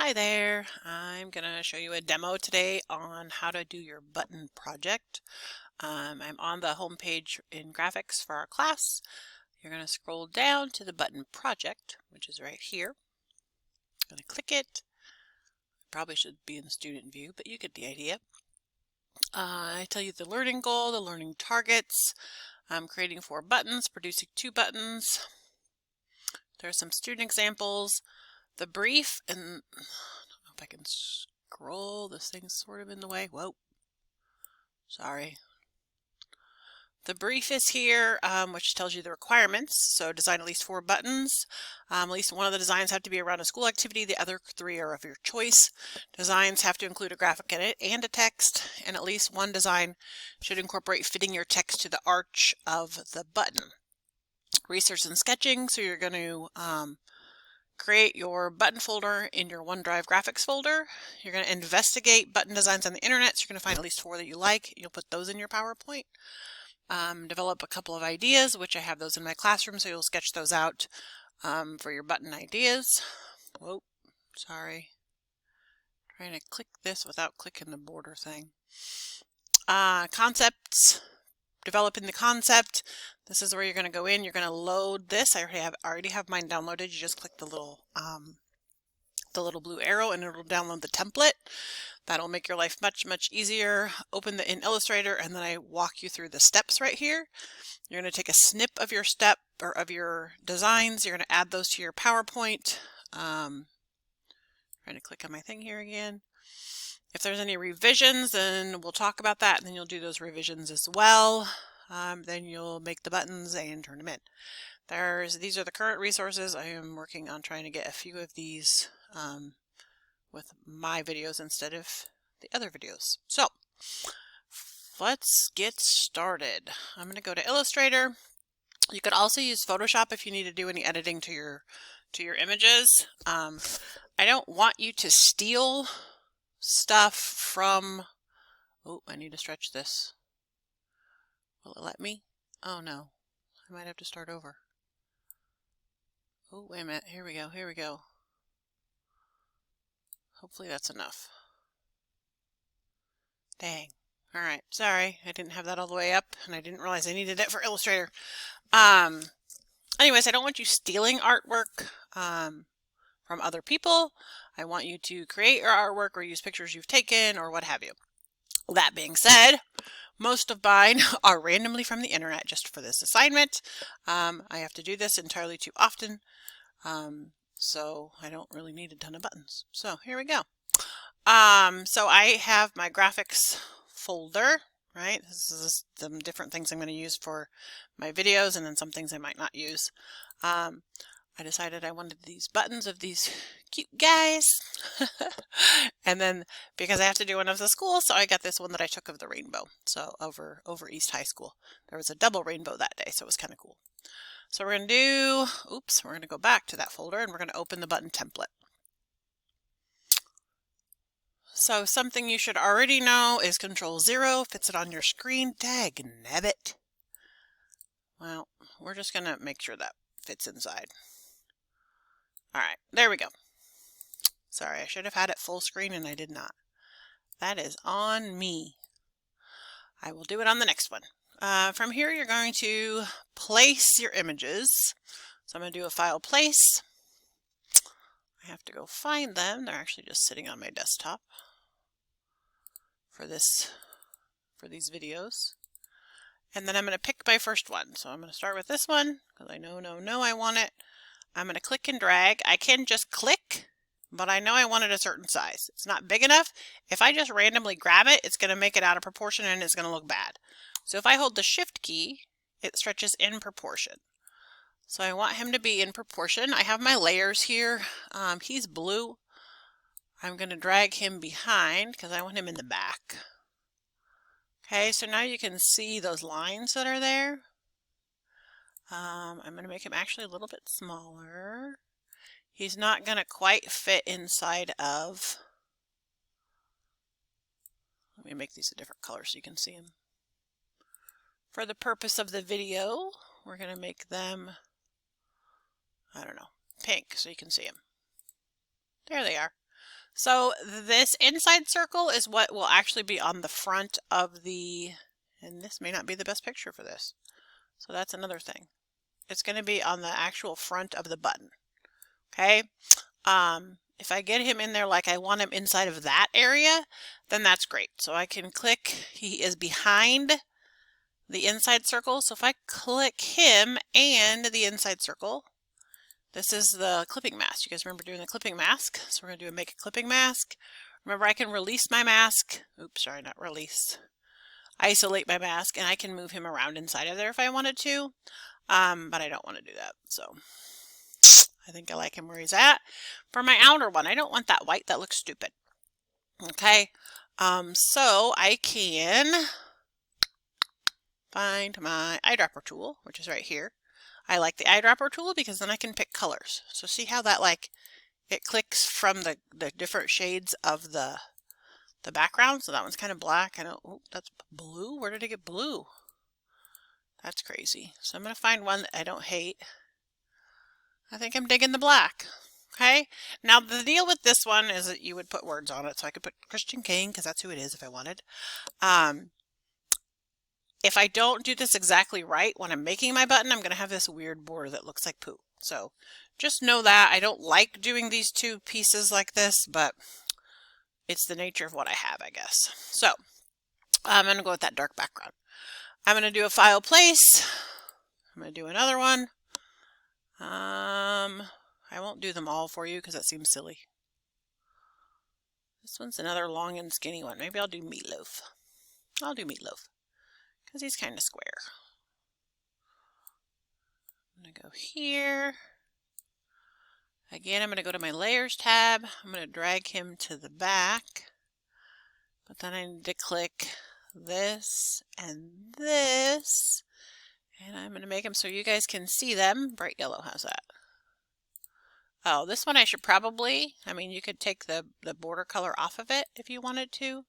Hi there. I'm going to show you a demo today on how to do your button project. I'm on the home page in graphics for our class. You're going to scroll down to the button project, which is right here. I'm going to click it. Probably should be in the student view, but you get the idea. I tell you the learning goal, the learning targets. I'm creating 4 buttons, producing 2 buttons. There are some student examples. The brief, and I don't know if I can scroll. This thing's sort of in the way. Whoa. Sorry. The brief is here, which tells you the requirements. So design at least 4 buttons. At least one of the designs have to be around a school activity. The other 3 are of your choice. Designs have to include a graphic in it and a text. And at least one design should incorporate fitting your text to the arch of the button. Research and sketching. So you're going to create your button folder in your OneDrive graphics folder. You're going to investigate button designs on the internet. So you're going to find at least 4 that you like. You'll put those in your PowerPoint. Develop a couple of ideas, which I have those in my classroom, so you'll sketch those out for your button ideas. Whoa, sorry. Trying to click this without clicking the border thing. Concepts. Developing the concept. This is where you're going to go in. You're going to load this. I already have mine downloaded. You just click the little blue arrow and it'll download the template. That'll make your life much easier. Open in Illustrator and then I walk you through the steps right here. You're going to take a snip of your step or of your designs. You're going to add those to your PowerPoint. Trying to click on my thing here again. If there's any revisions, then we'll talk about that, and then you'll do those revisions as well. Then you'll make the buttons and turn them in. These are the current resources. I am working on trying to get a few of these with my videos instead of the other videos. So let's get started. I'm going to go to Illustrator. You could also use Photoshop if you need to do any editing to your images. I don't want you to steal stuff from, oh, I need to stretch this. Will it let me? Oh no, I might have to start over. Oh, wait a minute, here we go. Hopefully that's enough. Dang. Alright, sorry, I didn't have that all the way up, and I didn't realize I needed it for Illustrator. Anyways, I don't want you stealing artwork from other people. I want you to create your artwork or use pictures you've taken or what have you. That being said, most of mine are randomly from the internet just for this assignment. I have to do this entirely too often, so I don't really need a ton of buttons. So here we go. So I have my graphics folder, right? This is some different things I'm going to use for my videos and then some things I might not use. I decided I wanted these buttons of these cute guys. And then because I have to do one of the schools, so I got this one that I took of the rainbow. So over East High School. There was a double rainbow that day, so it was kind of cool. So we're going to we're going to go back to that folder and we're going to open the button template. So something you should already know is Control-0 fits it on your screen. Dagnabbit. Well, we're just going to make sure that fits inside. Alright, there we go. Sorry, I should have had it full screen and I did not. That is on me. I will do it on the next one. From here, you're going to place your images. So I'm going to do a file place. I have to go find them. They're actually just sitting on my desktop for these videos. And then I'm going to pick my first one. So I'm going to start with this one because I know I want it. I'm going to click and drag. I can just click, but I know I want it a certain size. It's not big enough. If I just randomly grab it, it's going to make it out of proportion and it's going to look bad. So if I hold the Shift key, it stretches in proportion. So I want him to be in proportion. I have my layers here. He's blue. I'm going to drag him behind because I want him in the back. Okay, so now you can see those lines that are there. I'm going to make him actually a little bit smaller. He's not going to quite fit inside of... Let me make these a different color so you can see him. For the purpose of the video, we're going to make them, I don't know, pink so you can see him. There they are. So this inside circle is what will actually be on the front of the, and this may not be the best picture for this. So that's another thing. It's going to be on the actual front of the button. Okay. If I get him in there like I want him inside of that area, then that's great. So I can click, he is behind the inside circle. So if I click him and the inside circle, this is the clipping mask. You guys remember doing the clipping mask? So we're going to make a clipping mask. Remember, I can release my mask. Oops, sorry, not release. Isolate my mask, and I can move him around inside of there if I wanted to. But I don't want to do that. So I think I like him where he's at. For my outer one, I don't want that white. That looks stupid. Okay. So I can find my eyedropper tool, which is right here. I like the eyedropper tool because then I can pick colors. So see how that it clicks from the different shades of the background. So that one's kind of black. I know, oh, that's blue. Where did I get blue? That's crazy. So I'm going to find one that I don't hate. I think I'm digging the black. Okay. Now the deal with this one is that you would put words on it. So I could put Christian King because that's who it is if I wanted. If I don't do this exactly right when I'm making my button, I'm going to have this weird border that looks like poo. So just know that I don't like doing these two pieces like this, but it's the nature of what I have, I guess. So I'm going to go with that dark background. I'm going to do a file place. I'm going to do another one. I won't do them all for you because that seems silly. This one's another long and skinny one. Maybe I'll do Meatloaf. I'll do Meatloaf because he's kind of square. I'm going to go here. Again, I'm going to go to my Layers tab. I'm going to drag him to the back. But then I need to click this and this. And I'm going to make them so you guys can see them. Bright yellow, how's that? Oh, this one I should probably, I mean, you could take the border color off of it if you wanted to.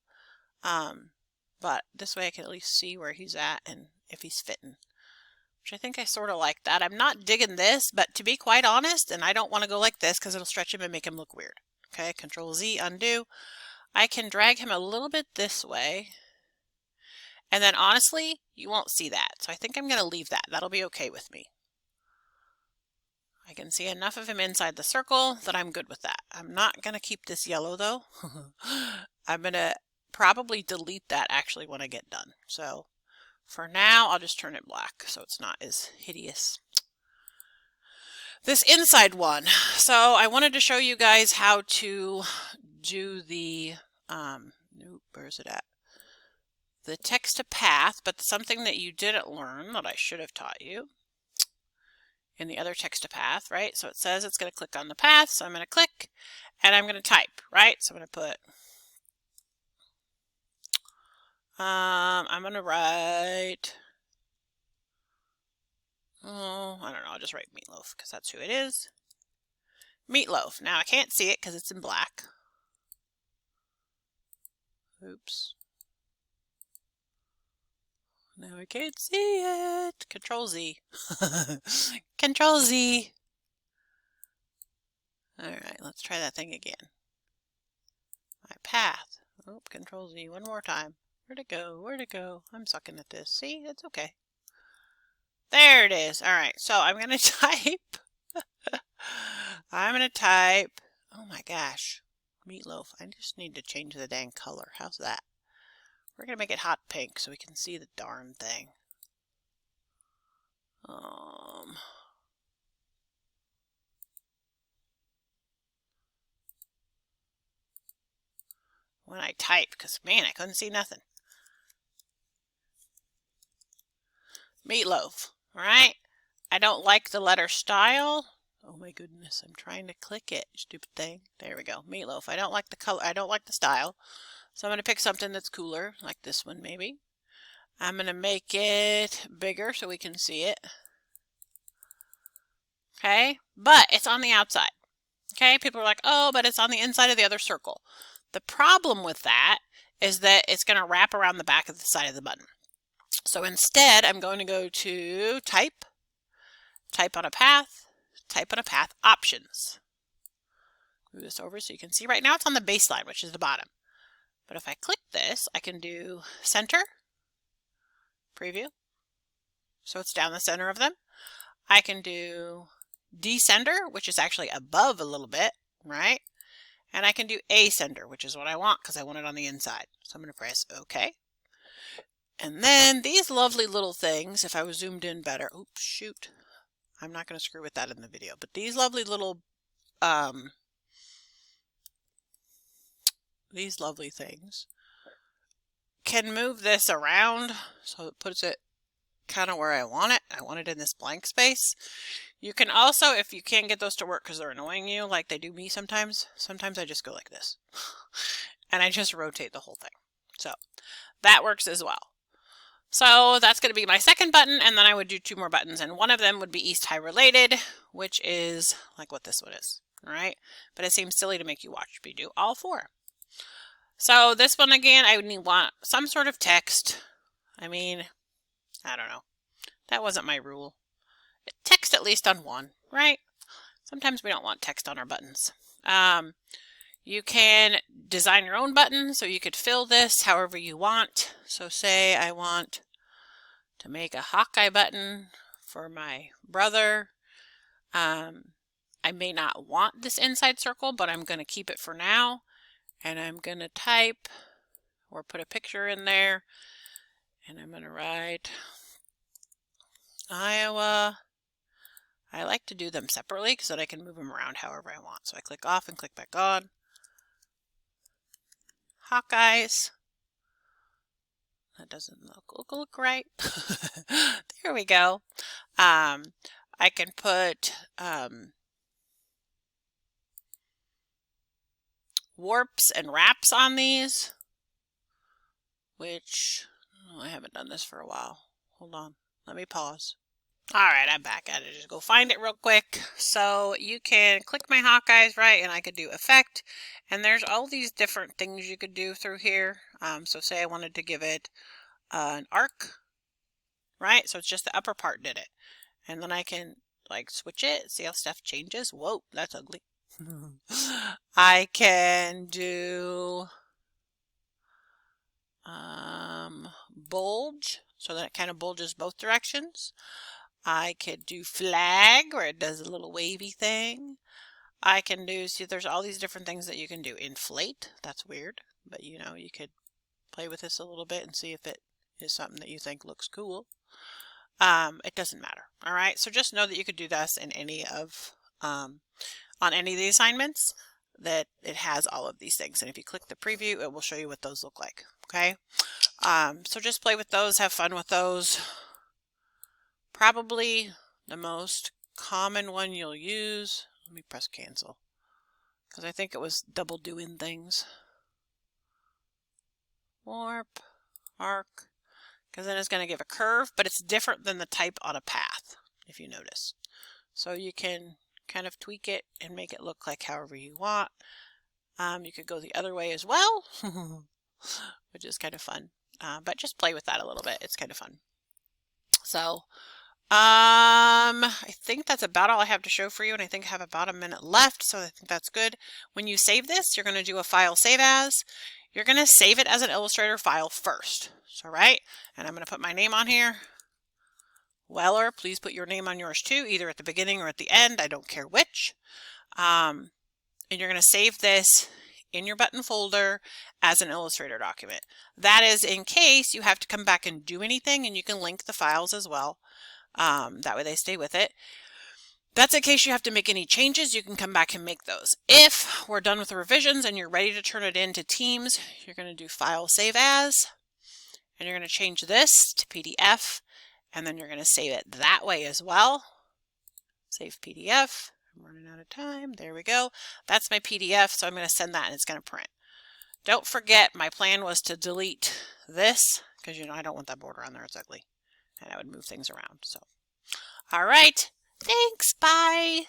But this way I can at least see where he's at and if he's fitting. Which I think I sort of like that. I'm not digging this, but to be quite honest, and I don't want to go like this because it'll stretch him and make him look weird. Okay, Control Z, undo. I can drag him a little bit this way. And then honestly, you won't see that. So I think I'm going to leave that. That'll be okay with me. I can see enough of him inside the circle that I'm good with that. I'm not going to keep this yellow though. I'm going to probably delete that actually when I get done. So for now, I'll just turn it black so it's not as hideous. This inside one. So I wanted to show you guys how to do the, where is it at? The text to path, but something that you didn't learn that I should have taught you in the other text to path, right? So it says it's going to click on the path. So I'm going to click and I'm going to type, right? So I'm going to put, I'm going to write, oh, I don't know. I'll just write Meatloaf because that's who it is. Meatloaf. Now I can't see it because it's in black. Oops. Now I can't see it. Control Z. Control Z. Alright, let's try that thing again. My path. Oh, Control Z one more time. Where'd it go? Where'd it go? I'm sucking at this. See? It's okay. There it is. Alright, so I'm going to type. I'm going to type. Oh my gosh. Meatloaf. I just need to change the dang color. How's that? We're going to make it hot pink so we can see the darn thing. When I type, because man, I couldn't see nothing. Meatloaf, all right? I don't like the letter style. Oh my goodness, I'm trying to click it, stupid thing. There we go, Meatloaf. I don't like the color, I don't like the style. So I'm going to pick something that's cooler, like this one maybe. I'm going to make it bigger so we can see it. Okay, but it's on the outside. Okay, people are like, oh, but it's on the inside of the other circle. The problem with that is that it's going to wrap around the back of the side of the button. So instead, I'm going to go to type on a path, options. Move this over so you can see. Right now it's on the baseline, which is the bottom. But if I click this, I can do center, preview. So it's down the center of them. I can do descender, which is actually above a little bit, right? And I can do ascender, which is what I want because I want it on the inside. So I'm going to press OK. And then these lovely little things, if I was zoomed in better, oops, shoot. I'm not going to screw with that in the video, but these lovely little, things can move this around so it puts it kind of where I want it. I want it in this blank space. You can also, if you can't get those to work because they're annoying you like they do me sometimes I just go like this and I just rotate the whole thing. So that works as well. So that's going to be my second button, and then I would do 2 more buttons, and one of them would be East High related, which is like what this one is, all right? But it seems silly to make you watch me do all 4. So this one again, I would want some sort of text. I mean, I don't know. That wasn't my rule. Text at least on one, right? Sometimes we don't want text on our buttons. You can design your own button, so you could fill this however you want. So say I want to make a Hawkeye button for my brother. I may not want this inside circle, but I'm going to keep it for now. And I'm going to type or put a picture in there. And I'm going to write Iowa. I like to do them separately because then I can move them around however I want. So I click off and click back on. Hawkeyes. That doesn't look right. There we go. I can put warps and wraps on these, which I haven't done this for a while. Hold on. Let me pause. All right, I'm back at it. Just go find it real quick. So you can click my Hawkeyes, right, and I could do effect. And there's all these different things you could do through here. So say I wanted to give it an arc, right? So it's just the upper part did it. And then I can like switch it. See how stuff changes? Whoa, that's ugly. I can do bulge, so that it kind of bulges both directions. I could do flag, where it does a little wavy thing. I can do, see, there's all these different things that you can do. Inflate, that's weird, but you know, you could play with this a little bit and see if it is something that you think looks cool. It doesn't matter. All right, so just know that you could do this in any of, on any of the assignments, that it has all of these things. And if you click the preview, it will show you what those look like. Okay, so just play with those, have fun with those. Probably the most common one you'll use, let me press cancel, because I think it was double doing things. Warp, arc, because then it's going to give a curve, but it's different than the type on a path, if you notice. So you can kind of tweak it and make it look like however you want. You could go the other way as well, which is kind of fun. But just play with that a little bit. It's kind of fun. So I think that's about all I have to show for you, and I think I have about a minute left, so I think that's good. When you save this, you're going to do a file save as. You're going to save it as an Illustrator file first. So, right, and I'm going to put my name on here. Weller, please put your name on yours too, either at the beginning or at the end. I don't care which. And you're going to save this in your button folder as an Illustrator document. That is in case you have to come back and do anything, and you can link the files as well. That way they stay with it. That's in case you have to make any changes, you can come back and make those. If we're done with the revisions and you're ready to turn it into Teams, you're going to do File Save As, and you're going to change this to PDF, and then you're going to save it that way as well. Save PDF. I'm running out of time. There we go. That's my PDF, so I'm going to send that and it's going to print. Don't forget, my plan was to delete this because, you know, I don't want that border on there. It's ugly. And I would move things around. So, all right. Thanks. Bye.